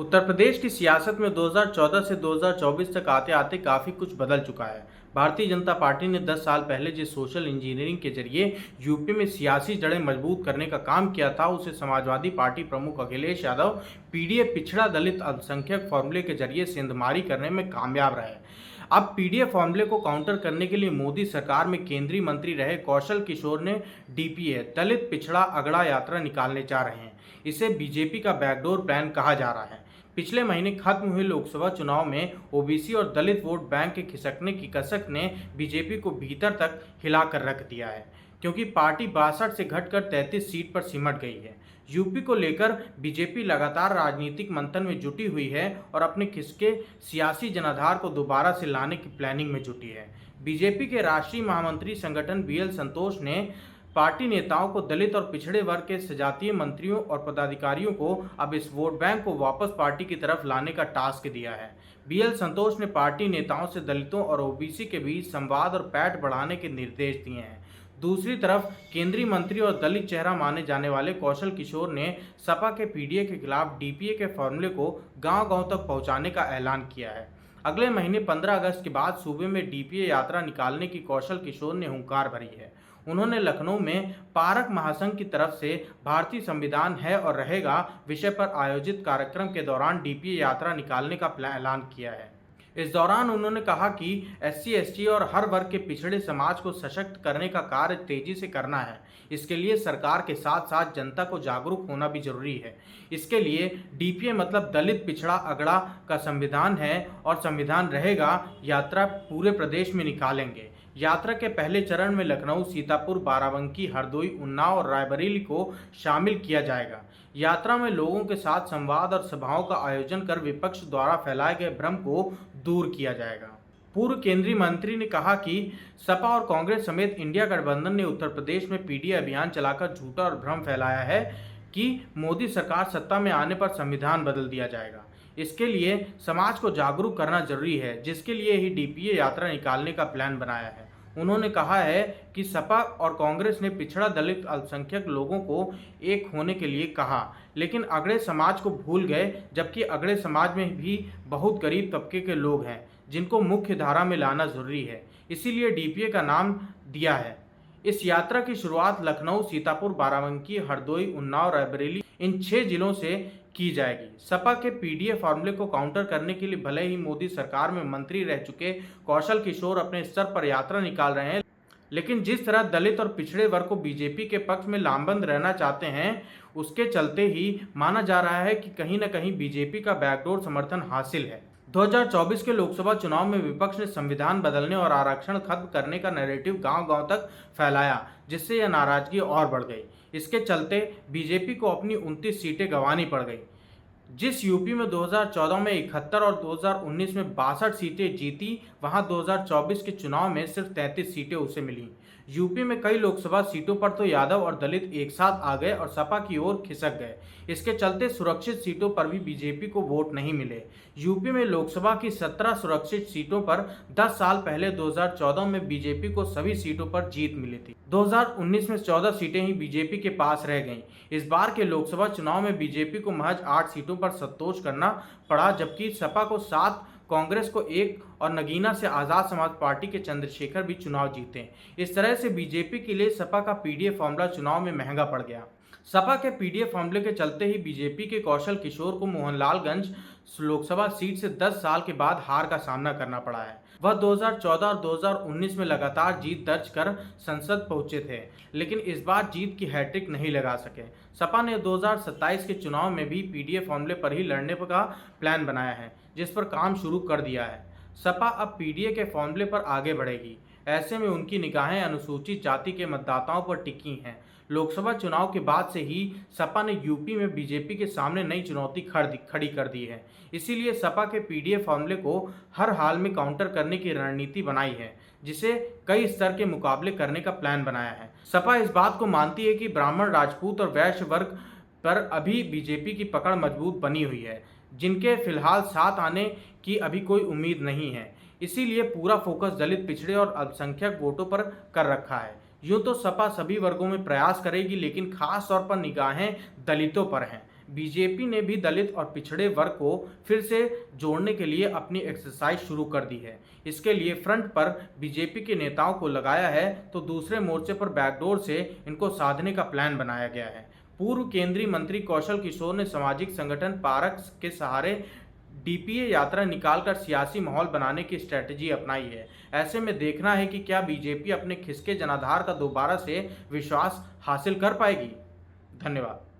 उत्तर प्रदेश की सियासत में 2014 से 2024 तक आते आते काफ़ी कुछ बदल चुका है। भारतीय जनता पार्टी ने 10 साल पहले जिस सोशल इंजीनियरिंग के जरिए यूपी में सियासी जड़ें मजबूत करने का काम किया था, उसे समाजवादी पार्टी प्रमुख अखिलेश यादव पीडीएफ पिछड़ा दलित अल्पसंख्यक फॉर्मूले के जरिए सेंधमारी करने में कामयाब रहे। अब पीडीएफ फॉर्मूले को काउंटर करने के लिए मोदी सरकार में केंद्रीय मंत्री रहे कौशल किशोर ने डीपीए दलित पिछड़ा अगड़ा यात्रा निकालने जा रहे हैं। इसे बीजेपी का बैकडोर प्लान कहा जा रहा है। पिछले महीने खत्म हुए लोकसभा चुनाव में ओबीसी और दलित वोट बैंक के खिसकने की कसक ने बीजेपी को भीतर तक हिलाकर रख दिया है, क्योंकि पार्टी 62 से घटकर 33 सीट पर सिमट गई है। यूपी को लेकर बीजेपी लगातार राजनीतिक मंथन में जुटी हुई है और अपने खिसके सियासी जनाधार को दोबारा से लाने की प्लानिंग में जुटी है। बीजेपी के राष्ट्रीय महामंत्री संगठन बीएल संतोष ने पार्टी नेताओं को दलित और पिछड़े वर्ग के सजातीय मंत्रियों और पदाधिकारियों को अब इस वोट बैंक को वापस पार्टी की तरफ लाने का टास्क दिया है। बीएल संतोष ने पार्टी नेताओं से दलितों और ओबीसी के बीच संवाद और पैठ बढ़ाने के निर्देश दिए हैं। दूसरी तरफ केंद्रीय मंत्री और दलित चेहरा माने जाने वाले कौशल किशोर ने सपा के पीडीए के खिलाफ डीपीए के फॉर्मूले को गांव-गांव तक पहुंचाने का ऐलान किया है। अगले महीने 15 अगस्त के बाद सूबे में डीपीए यात्रा निकालने की कौशल किशोर ने हुंकार भरी है। उन्होंने लखनऊ में पारक महासंघ की तरफ से भारतीय संविधान है और रहेगा विषय पर आयोजित कार्यक्रम के दौरान डीपीए यात्रा निकालने का ऐलान किया है। इस दौरान उन्होंने कहा कि एससी, एसटी और हर वर्ग के पिछड़े समाज को सशक्त करने का कार्य तेजी से करना है। इसके लिए सरकार के साथ साथ जनता को जागरूक होना भी जरूरी है। इसके लिए डीपीए मतलब दलित पिछड़ा अगड़ा का संविधान है और संविधान रहेगा यात्रा पूरे प्रदेश में निकालेंगे। यात्रा के पहले चरण में लखनऊ, सीतापुर, बाराबंकी, हरदोई, उन्नाव और रायबरेली को शामिल किया जाएगा। यात्रा में लोगों के साथ संवाद और सभाओं का आयोजन कर विपक्ष द्वारा फैलाए गए भ्रम को दूर किया जाएगा। पूर्व केंद्रीय मंत्री ने कहा कि सपा और कांग्रेस समेत इंडिया गठबंधन ने उत्तर प्रदेश में पीडीए अभियान चलाकर झूठा और भ्रम फैलाया है कि मोदी सरकार सत्ता में आने पर संविधान बदल दिया जाएगा। इसके लिए समाज को जागरूक करना जरूरी है, जिसके लिए ही डीपीए यात्रा निकालने का प्लान बनाया है। उन्होंने कहा है कि सपा और कांग्रेस ने पिछड़ा दलित अल्पसंख्यक लोगों को एक होने के लिए कहा, लेकिन अगड़े समाज को भूल गए, जबकि अगड़े समाज में भी बहुत गरीब तबके के लोग हैं जिनको मुख्य धारा में लाना जरूरी है। इसीलिए डीपीए का नाम दिया है। इस यात्रा की शुरुआत लखनऊ, सीतापुर, बाराबंकी, हरदोई, उन्नाव, रायबरेली इन 6 जिलों से की जाएगी। सपा के पीडीए फॉर्मूले को काउंटर करने के लिए भले ही मोदी सरकार में मंत्री रह चुके कौशल किशोर अपने स्तर पर यात्रा निकाल रहे हैं, लेकिन जिस तरह दलित और पिछड़े वर्ग को बीजेपी के पक्ष में लामबंद रहना चाहते हैं, उसके चलते ही माना जा रहा है कि कहीं न कहीं बीजेपी का बैकडोर समर्थन हासिल है। 2024 के लोकसभा चुनाव में विपक्ष ने संविधान बदलने और आरक्षण खत्म करने का नैरेटिव गांव-गांव तक फैलाया, जिससे यह नाराजगी और बढ़ गई। इसके चलते बीजेपी को अपनी 29 सीटें गंवानी पड़ गई। जिस यूपी में 2014 में 71 और 2019 में 62 सीटें जीती, वहां 2024 के चुनाव में सिर्फ 33 सीटें उसे मिली। यूपी में कई लोकसभा सीटों पर तो यादव और दलित एक साथ आ गए और सपा की ओर खिसक गए। इसके चलते सुरक्षित सीटों पर भी बीजेपी को वोट नहीं मिले। यूपी में लोकसभा की 17 सुरक्षित सीटों पर 10 साल पहले 2014 में बीजेपी को सभी सीटों पर जीत मिली थी। 2019 में 14 सीटें ही बीजेपी के पास रह गईं। इस बार के लोकसभा चुनाव में बीजेपी को महज 8 सीटों पर संतोष करना पड़ा, जबकि सपा को 7, कांग्रेस को 1 और नगीना से आज़ाद समाज पार्टी के चंद्रशेखर भी चुनाव जीते। इस तरह से बीजेपी के लिए सपा का पीडीए फॉर्मूला चुनाव में महंगा पड़ गया। सपा के पीडीए फॉर्मूले के चलते ही बीजेपी के कौशल किशोर को मोहनलालगंज लोकसभा सीट से 10 साल के बाद हार का सामना करना पड़ा है। वह 2014 और 2019 में लगातार जीत दर्ज कर संसद पहुंचे थे, लेकिन इस बार जीत की हैट्रिक नहीं लगा सके। सपा ने 2027 के चुनाव में भी पीडीए फॉर्मूले पर ही लड़ने का प्लान बनाया है, जिस पर काम शुरू कर दिया है। सपा अब पीडीए के फॉर्मूले पर आगे बढ़ेगी। ऐसे में उनकी निगाहें अनुसूचित जाति के मतदाताओं पर टिकी हैं। लोकसभा चुनाव के बाद से ही सपा ने यूपी में बीजेपी के सामने नई चुनौती खड़ी कर दी है। इसीलिए सपा के पीडीए फॉर्मूले को हर हाल में काउंटर करने की रणनीति बनाई है, जिसे कई स्तर के मुकाबले करने का प्लान बनाया है। सपा इस बात को मानती है कि ब्राह्मण, राजपूत और वैश्य वर्ग पर अभी बीजेपी की पकड़ मजबूत बनी हुई है, जिनके फिलहाल साथ आने की अभी कोई उम्मीद नहीं है। इसीलिए पूरा फोकस दलित, पिछड़े और अल्पसंख्यक वोटों पर कर रखा है। यूँ तो सपा सभी वर्गों में प्रयास करेगी, लेकिन खास तौर पर निगाहें दलितों पर हैं। बीजेपी ने भी दलित और पिछड़े वर्ग को फिर से जोड़ने के लिए अपनी एक्सरसाइज शुरू कर दी है। इसके लिए फ्रंट पर बीजेपी के नेताओं को लगाया है तो दूसरे मोर्चे पर बैकडोर से इनको साधने का प्लान बनाया गया है। पूर्व केंद्रीय मंत्री कौशल किशोर ने सामाजिक संगठन पारक के सहारे डीपीए यात्रा निकालकर सियासी माहौल बनाने की स्ट्रेटजी अपनाई है। ऐसे में देखना है कि क्या बीजेपी अपने खिसके जनाधार का दोबारा से विश्वास हासिल कर पाएगी। धन्यवाद।